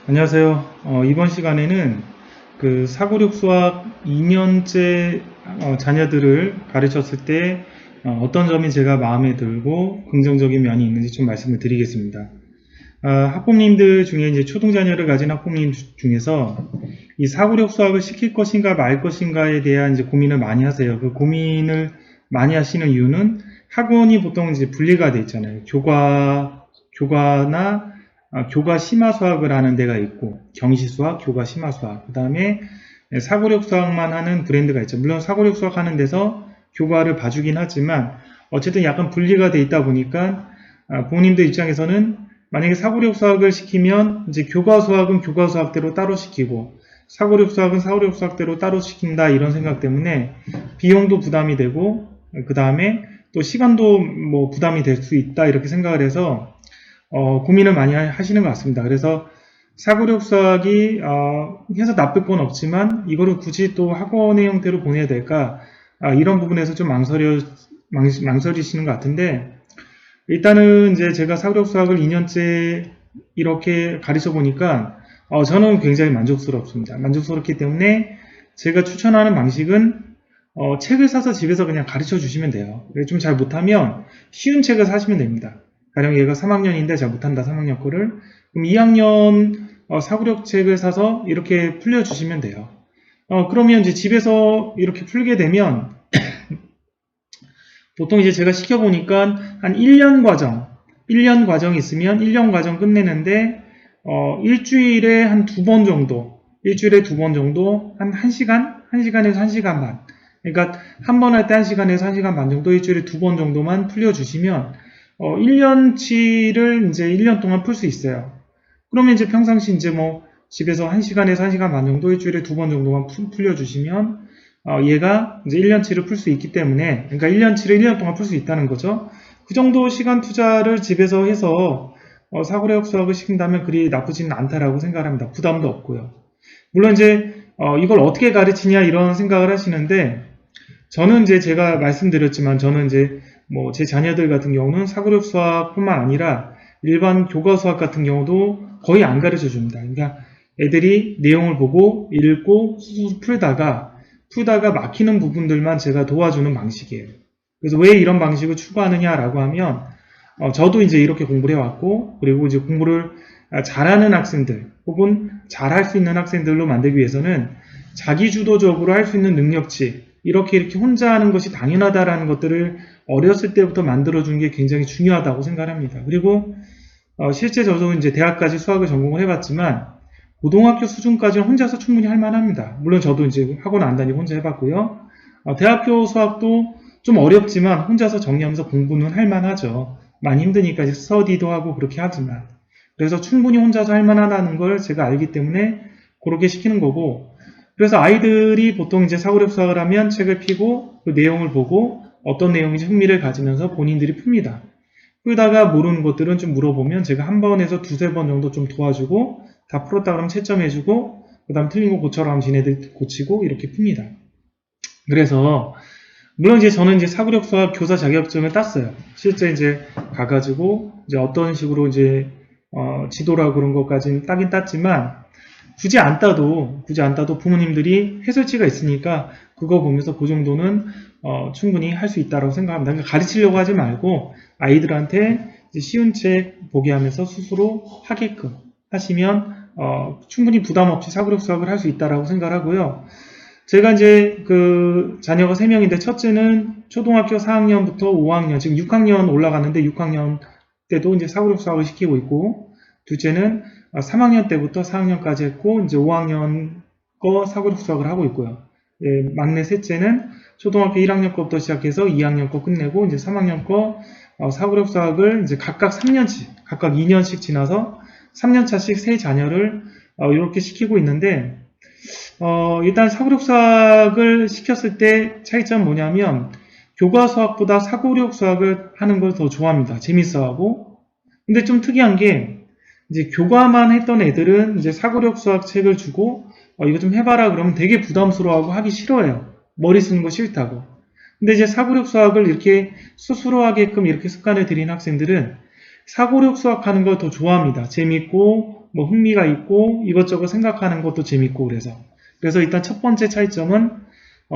안녕하세요. 이번 시간에는 그 사고력 수학 2년째 자녀들을 가르쳤을 때 떤 점이 제가 마음에 들고 긍정적인 면이 있는지 좀 말씀을 드리겠습니다. 학부모님들 중에 이제 초등 자녀를 가진 학부모님 중에서 이 사고력 수학을 시킬 것인가 말 것인가에 대한 이제 고민을 많이 하세요. 그 고민을 많이 하시는 이유는 학원이 보통 이제 분리가 돼 있잖아요. 교과나 교과 심화 수학을 하는 데가 있고 경시 수학, 교과 심화 수학, 그 다음에 사고력 수학만 하는 브랜드가 있죠. 물론 사고력 수학 하는 데서 교과를 봐주긴 하지만 어쨌든 약간 분리가 돼 있다 보니까 부모님들 입장에서는 만약에 사고력 수학을 시키면 이제 교과 수학은 교과 수학대로 따로 시키고 사고력 수학은 사고력 수학대로 따로 시킨다 이런 생각 때문에 비용도 부담이 되고 그 다음에 또 시간도 뭐 부담이 될 수 있다 이렇게 생각을 해서 고민을 많이 하시는 것 같습니다. 그래서 사고력 수학이 해서 나쁠 건 없지만 이거를 굳이 또 학원의 형태로 보내야 될까 이런 부분에서 좀 망설이시는 것 같은데 일단은 이제 제가 사고력 수학을 2년째 이렇게 가르쳐 보니까 저는 굉장히 만족스럽습니다. 만족스럽기 때문에 제가 추천하는 방식은 책을 사서 집에서 그냥 가르쳐 주시면 돼요. 좀 잘 못하면 쉬운 책을 사시면 됩니다. 가령 얘가 3학년인데 잘 못한다 3학년 거를 그럼 2학년 사고력 책을 사서 이렇게 풀려주시면 돼요. 그러면 이제 집에서 이렇게 풀게 되면 보통 이제 제가 시켜보니까 한 1년 과정이 있으면 1년 과정 끝내는데 일주일에 한 두 번 정도 한 1시간? 1시간에서 1시간 반 그러니까 한 번 할 때 1시간에서 1시간 반 정도 일주일에 두 번 정도만 풀려주시면 1년치를 이제 1년 동안 풀 수 있어요. 그러면 이제 평상시 이제 뭐 집에서 1시간에서 1시간 반 정도 일주일에 두 번 정도만 풀려주시면 얘가 이제 1년치를 풀 수 있기 때문에 그러니까 1년치를 1년 동안 풀 수 있다는 거죠. 그 정도 시간 투자를 집에서 해서 사고력 수학을 시킨다면 그리 나쁘지는 않다라고 생각합니다. 부담도 없고요. 물론 이제 이걸 어떻게 가르치냐 이런 생각을 하시는데 저는 이제 제가 말씀드렸지만 저는 이제 뭐 제 자녀들 같은 경우는 사고력 수학뿐만 아니라 일반 교과 수학 같은 경우도 거의 안 가르쳐 줍니다. 그러니까 애들이 내용을 보고 읽고 수수 풀다가 막히는 부분들만 제가 도와주는 방식이에요. 그래서 왜 이런 방식을 추구하느냐라고 하면 저도 이제 이렇게 공부를 해왔고 그리고 이제 공부를 잘하는 학생들 혹은 잘할 수 있는 학생들로 만들기 위해서는 자기주도적으로 할 수 있는 능력치 이렇게 혼자 하는 것이 당연하다라는 것들을 어렸을 때부터 만들어준 게 굉장히 중요하다고 생각합니다. 그리고 실제 저도 이제 대학까지 수학을 전공을 해봤지만 고등학교 수준까지는 혼자서 충분히 할 만합니다. 물론 저도 이제 학원 안 다니고 혼자 해봤고요. 대학교 수학도 좀 어렵지만 혼자서 정리하면서 공부는 할 만하죠. 많이 힘드니까 이제 스터디도 하고 그렇게 하지만 그래서 충분히 혼자서 할 만하다는 걸 제가 알기 때문에 그렇게 시키는 거고 그래서 아이들이 보통 이제 사고력 수학을 하면 책을 펴고 그 내용을 보고 어떤 내용인지 흥미를 가지면서 본인들이 풉니다. 그러다가 모르는 것들은 좀 물어보면 제가 한 번에서 두세 번 정도 좀 도와주고 다 풀었다 그러면 채점해주고 그 다음 틀린 거 고쳐라 하면 지네들 고치고 이렇게 풉니다. 그래서 물론 이제 저는 이제 사고력 수학 교사 자격증을 땄어요. 실제 이제 가가지고 이제 어떤 식으로 이제 지도라 그런 것까지는 따긴 땄지만 굳이 안 따도 부모님들이 해설지가 있으니까 그거 보면서 그 정도는 충분히 할 수 있다고 생각합니다. 그러니까 가르치려고 하지 말고 아이들한테 쉬운 책 보게 하면서 스스로 하게끔 하시면 충분히 부담 없이 사고력 수학을 할 수 있다라고 생각하고요. 제가 이제 그 자녀가 3명인데 첫째는 초등학교 4학년부터 5학년 지금 6학년 올라갔는데 6학년 때도 이제 사고력 수학을 시키고 있고 둘째는 3학년 때부터 4학년까지 했고 이제 5학년 거 사고력 수학을 하고 있고요. 예, 막내 셋째는 초등학교 1학년 거부터 시작해서 2학년 거 끝내고 이제 3학년 거 사고력 수학을 이제 각각 3년씩 각각 2년씩 지나서 3년차씩 세 자녀를 이렇게 시키고 있는데 일단 사고력 수학을 시켰을 때 차이점 뭐냐면 교과 수학보다 사고력 수학을 하는 걸 더 좋아합니다. 재밌어하고 근데 좀 특이한 게 이제 교과만 했던 애들은 이제 사고력 수학 책을 주고 이거 좀 해봐라 그러면 되게 부담스러워하고 하기 싫어해요. 머리 쓰는 거 싫다고. 근데 이제 사고력 수학을 이렇게 스스로 하게끔 이렇게 습관을 들인 학생들은 사고력 수학 하는 걸 더 좋아합니다. 재밌고 뭐 흥미가 있고 이것저것 생각하는 것도 재밌고 그래서 일단 첫 번째 차이점은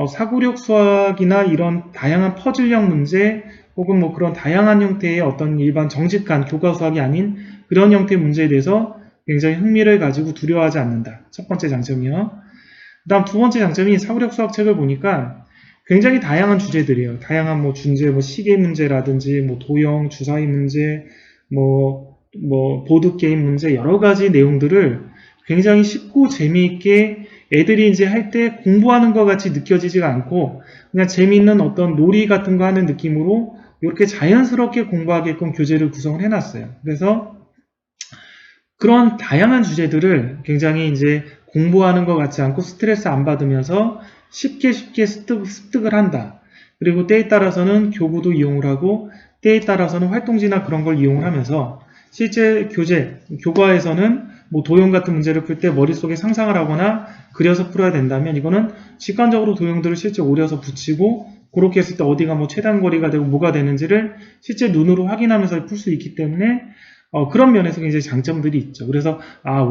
사고력 수학이나 이런 다양한 퍼즐형 문제 혹은 뭐 그런 다양한 형태의 어떤 일반 정직한 교과 수학이 아닌 그런 형태의 문제에 대해서 굉장히 흥미를 가지고 두려워하지 않는다. 첫 번째 장점이요. 그 다음 두 번째 장점이 사고력 수학 책을 보니까 굉장히 다양한 주제들이에요. 다양한 뭐 문제, 뭐 시계 문제라든지 뭐 도형, 주사위 문제, 보드게임 문제 여러 가지 내용들을 굉장히 쉽고 재미있게 애들이 이제 할 때 공부하는 것 같이 느껴지지가 않고 그냥 재미있는 어떤 놀이 같은 거 하는 느낌으로 이렇게 자연스럽게 공부하게끔 교재를 구성을 해놨어요. 그래서 그런 다양한 주제들을 굉장히 이제 공부하는 것 같지 않고 스트레스 안 받으면서 쉽게 습득을 한다. 그리고 때에 따라서는 교구도 이용을 하고 때에 따라서는 활동지나 그런 걸 이용을 하면서 실제 교과에서는 뭐 도형 같은 문제를 풀 때 머릿속에 상상을 하거나 그려서 풀어야 된다면 이거는 직관적으로 도형들을 실제 오려서 붙이고 그렇게 했을 때 어디가 뭐 최단거리가 되고 뭐가 되는지를 실제 눈으로 확인하면서 풀 수 있기 때문에 그런 면에서 굉장히 장점들이 있죠. 그래서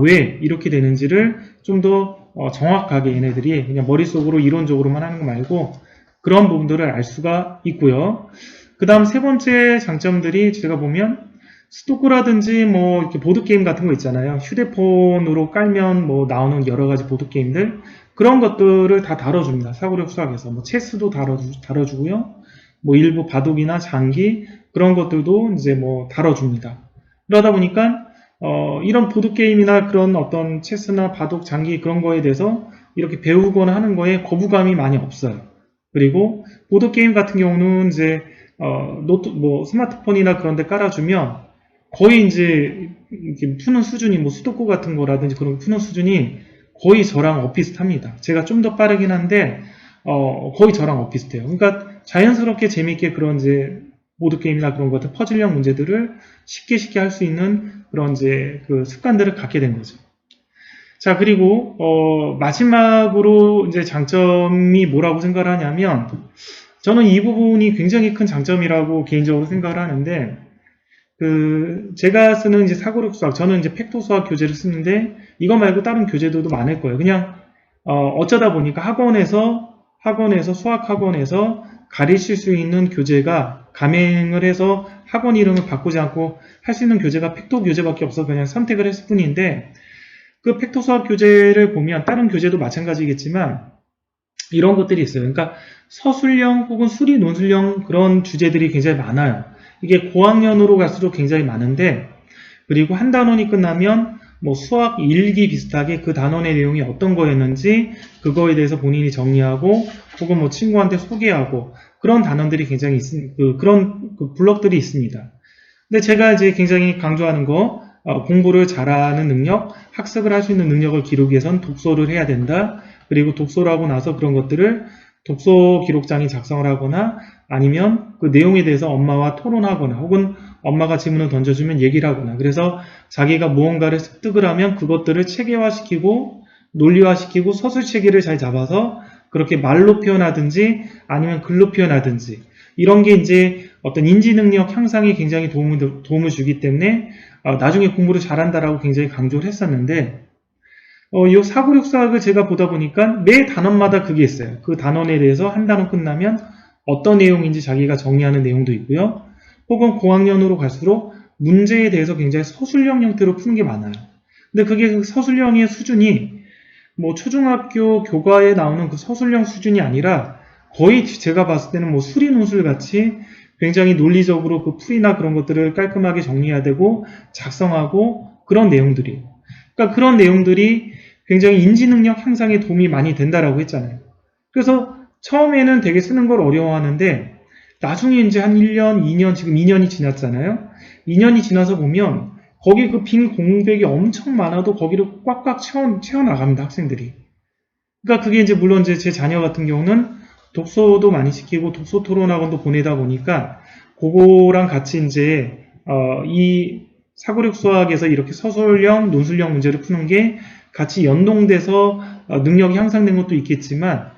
왜 이렇게 되는지를 좀 더 정확하게 얘네들이 그냥 머릿속으로 이론적으로만 하는 거 말고 그런 부분들을 알 수가 있고요. 그 다음 세 번째 장점들이 제가 보면 스토커라든지 뭐 이렇게 보드게임 같은 거 있잖아요. 휴대폰으로 깔면 뭐 나오는 여러 가지 보드게임들 그런 것들을 다 다뤄줍니다. 사고력 수학에서 뭐 체스도 다뤄주고요. 뭐 일부 바둑이나 장기 그런 것들도 이제 뭐 다뤄줍니다. 그러다 보니까 이런 보드게임이나 그런 어떤 체스나 바둑, 장기 그런 거에 대해서 이렇게 배우거나 하는 거에 거부감이 많이 없어요. 그리고 보드게임 같은 경우는 이제 스마트폰이나 그런 데 깔아주면 거의 이제 이렇게 푸는 수준이 뭐 수도쿠 같은 거라든지 그런 거 푸는 수준이 거의 저랑 엇비슷합니다. 제가 좀 더 빠르긴 한데 거의 저랑 엇비슷해요. 그러니까 자연스럽게 재밌게 그런 이제 보드게임이나 그런 것들 퍼즐형 문제들을 쉽게 할 수 있는 그런 이제 그 습관들을 갖게 된 거죠. 자, 그리고 마지막으로 이제 장점이 뭐라고 생각을 하냐면 저는 이 부분이 굉장히 큰 장점이라고 개인적으로 생각을 하는데 제가 쓰는 이제 사고력 수학, 저는 이제 팩토 수학 교재를 쓰는데 이거 말고 다른 교재들도 많을 거예요. 그냥 어쩌다 보니까 학원에서 수학 학원에서 가르칠 수 있는 교재가 가맹을 해서 학원 이름을 바꾸지 않고 할 수 있는 교재가 팩토 교재밖에 없어서 그냥 선택을 했을 뿐인데 그 팩토 수학 교재를 보면 다른 교재도 마찬가지겠지만 이런 것들이 있어요. 그러니까 서술형 혹은 수리 논술형 그런 주제들이 굉장히 많아요. 이게 고학년으로 갈수록 굉장히 많은데 그리고 한 단원이 끝나면 뭐 수학 일기 비슷하게 그 단원의 내용이 어떤 거였는지 그거에 대해서 본인이 정리하고 혹은 뭐 친구한테 소개하고 그런 단원들이 굉장히 그런 블럭들이 있습니다. 근데 제가 이제 굉장히 강조하는 거 공부를 잘하는 능력, 학습을 할 수 있는 능력을 기르기 위해선 독서를 해야 된다. 그리고 독서를 하고 나서 그런 것들을 독서 기록장에 작성을 하거나 아니면 그 내용에 대해서 엄마와 토론하거나 혹은 엄마가 질문을 던져주면 얘기를 하거나 그래서 자기가 무언가를 습득을 하면 그것들을 체계화시키고 논리화시키고 서술체계를 잘 잡아서 그렇게 말로 표현하든지 아니면 글로 표현하든지 이런 게 이제 어떤 인지능력 향상에 굉장히 도움을 주기 때문에 나중에 공부를 잘한다라고 굉장히 강조를 했었는데 이 사고력 수학을 제가 보다 보니까 매 단원마다 그게 있어요. 그 단원에 대해서 한 단원 끝나면 어떤 내용인지 자기가 정리하는 내용도 있고요. 혹은 고학년으로 갈수록 문제에 대해서 굉장히 서술형 형태로 푸는 게 많아요. 근데 그게 그 서술형의 수준이 뭐 초중학교 교과에 나오는 그 서술형 수준이 아니라 거의 제가 봤을 때는 뭐 수리 논술 같이 굉장히 논리적으로 그 풀이나 그런 것들을 깔끔하게 정리해야 되고 작성하고 그런 내용들이에요. 그러니까 그런 내용들이 굉장히 인지능력 향상에 도움이 많이 된다라고 했잖아요. 그래서 처음에는 되게 쓰는 걸 어려워하는데 나중에 이제 한 1년, 2년, 지금 2년이 지났잖아요. 2년이 지나서 보면 거기 그 빈 공백이 엄청 많아도 거기를 꽉꽉 채워나갑니다, 학생들이. 그러니까 그게 이제 물론 이제 제 자녀 같은 경우는 독서도 많이 시키고 독서 토론학원도 보내다 보니까 그거랑 같이 이제 이 사고력 수학에서 이렇게 서술형, 논술형 문제를 푸는 게 같이 연동돼서 능력이 향상된 것도 있겠지만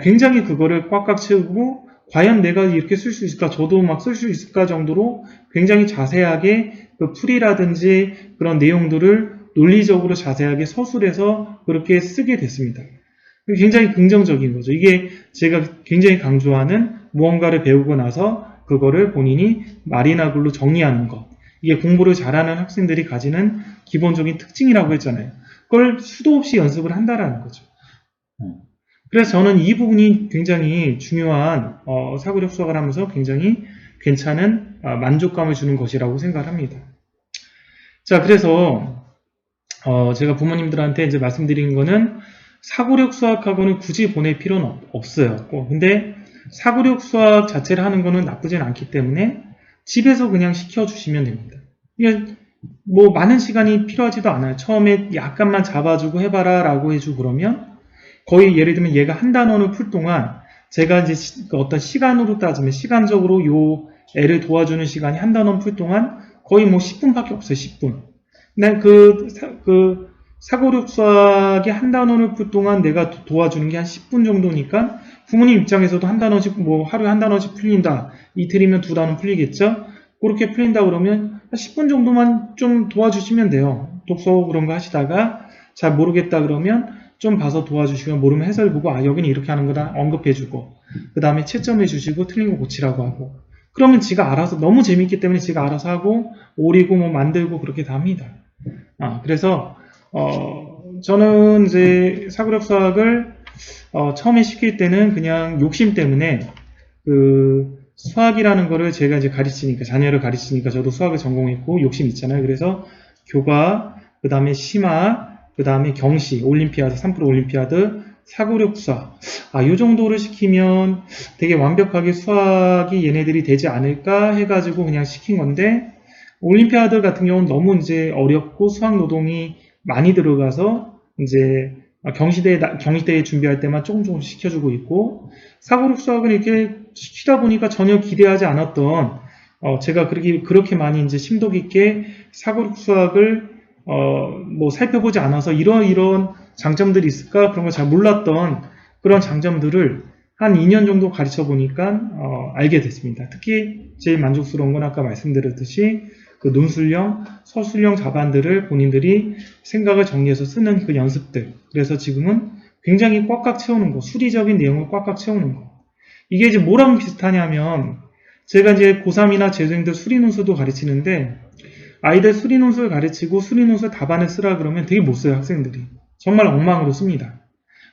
굉장히 그거를 꽉꽉 채우고 과연 내가 이렇게 쓸 수 있을까? 저도 막 쓸 수 있을까? 정도로 굉장히 자세하게 그 풀이라든지 그런 내용들을 논리적으로 자세하게 서술해서 그렇게 쓰게 됐습니다. 굉장히 긍정적인 거죠. 이게 제가 굉장히 강조하는 무언가를 배우고 나서 그거를 본인이 말이나 글로 정리하는 것. 이게 공부를 잘하는 학생들이 가지는 기본적인 특징이라고 했잖아요. 그걸 수도 없이 연습을 한다라는 거죠. 그래서 저는 이 부분이 굉장히 중요한 사고력 수학을 하면서 굉장히 괜찮은 만족감을 주는 것이라고 생각을 합니다. 자, 그래서 제가 부모님들한테 이제 말씀드린 거는 사고력 수학학원을 굳이 보낼 필요는 없어요. 근데 사고력 수학 자체를 하는 거는 나쁘진 않기 때문에 집에서 그냥 시켜주시면 됩니다. 이게 뭐 많은 시간이 필요하지도 않아요. 처음에 약간만 잡아주고 해봐라 라고 해주고 그러면 거의 예를 들면 얘가 한 단원을 풀 동안 제가 이제 어떤 시간으로 따지면 시간적으로 요 애를 도와주는 시간이 한 단원 풀 동안 거의 뭐 10분밖에 없어요. 10분. 근데 그 사고력 수학의 한 단원을 풀 동안 내가 도와주는 게 한 10분 정도니까 부모님 입장에서도 한 단원씩 뭐 하루에 한 단원씩 풀린다. 이틀이면 두 단원 풀리겠죠? 그렇게 풀린다 그러면 한 10분 정도만 좀 도와주시면 돼요. 독서 그런 거 하시다가 잘 모르겠다 그러면 좀 봐서 도와주시고 모르면 해설 보고 여기는 이렇게 하는 거다 언급해주고 그 다음에 채점해 주시고 틀린 거 고치라고 하고 그러면 지가 알아서 너무 재밌기 때문에 지가 알아서 하고 오리고 뭐 만들고 그렇게 다 합니다. 그래서 저는 이제 사고력 수학을 처음에 시킬 때는 그냥 욕심 때문에 그 수학이라는 거를 제가 이제 가르치니까 자녀를 가르치니까 저도 수학을 전공했고 욕심 있잖아요. 그래서 교과 그 다음에 심화 그 다음에 경시, 올림피아드, 3프로 올림피아드, 사고력 수학. 요 정도를 시키면 되게 완벽하게 수학이 얘네들이 되지 않을까 해가지고 그냥 시킨 건데, 올림피아드 같은 경우는 너무 이제 어렵고 수학 노동이 많이 들어가서 이제 경시대에 준비할 때만 조금 시켜주고 있고, 사고력 수학은 이렇게 시키다 보니까 전혀 기대하지 않았던, 제가 그렇게 많이 이제 심도 깊게 사고력 수학을 뭐 살펴보지 않아서 이런 장점들이 있을까 그런 걸 잘 몰랐던 그런 장점들을 한 2년 정도 가르쳐 보니까 알게 됐습니다. 특히 제일 만족스러운 건 아까 말씀드렸듯이 그 논술형, 서술형 답안들을 본인들이 생각을 정리해서 쓰는 그 연습들. 그래서 지금은 굉장히 꽉꽉 채우는 거, 수리적인 내용을 꽉꽉 채우는 거. 이게 이제 뭐랑 비슷하냐면 제가 이제 고3이나 재수생들 수리논술도 가르치는데 아이들 수리논술 가르치고 수리논술 답안을 쓰라 그러면 되게 못 써요, 학생들이. 정말 엉망으로 씁니다.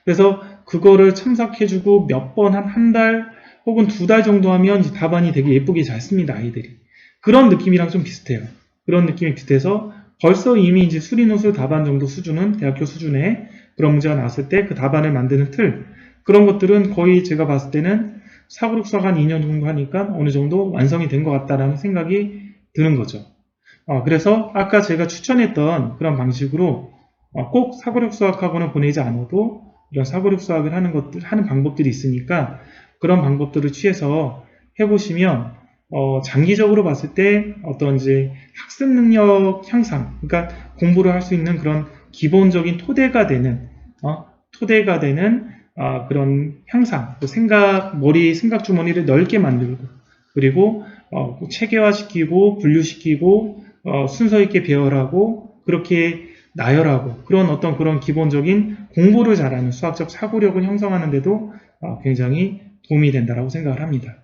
그래서 그거를 참석해주고 몇 번 한 달 혹은 2달 정도 하면 답안이 되게 예쁘게 잘 씁니다, 아이들이. 그런 느낌이랑 좀 비슷해요. 그런 느낌이 비슷해서 벌써 이미 이제 수리논술 답안 정도 수준은 대학교 수준에 그런 문제가 나왔을 때 그 답안을 만드는 틀, 그런 것들은 거의 제가 봤을 때는 사고력 수학 한 2년 정도 하니까 어느 정도 완성이 된 것 같다라는 생각이 드는 거죠. 그래서 아까 제가 추천했던 그런 방식으로 꼭 사고력 수학학원을 보내지 않아도 이런 사고력 수학을 하는 방법들이 있으니까 그런 방법들을 취해서 해보시면 장기적으로 봤을 때 어떤 이제 학습 능력 향상, 그러니까 공부를 할 수 있는 그런 기본적인 토대가 되는 그런 향상, 머리 생각 주머니를 넓게 만들고 그리고 체계화시키고 분류시키고 순서 있게 배열하고 그렇게 나열하고 그런 기본적인 공부를 잘하는 수학적 사고력을 형성하는 데도 굉장히 도움이 된다고 생각을 합니다.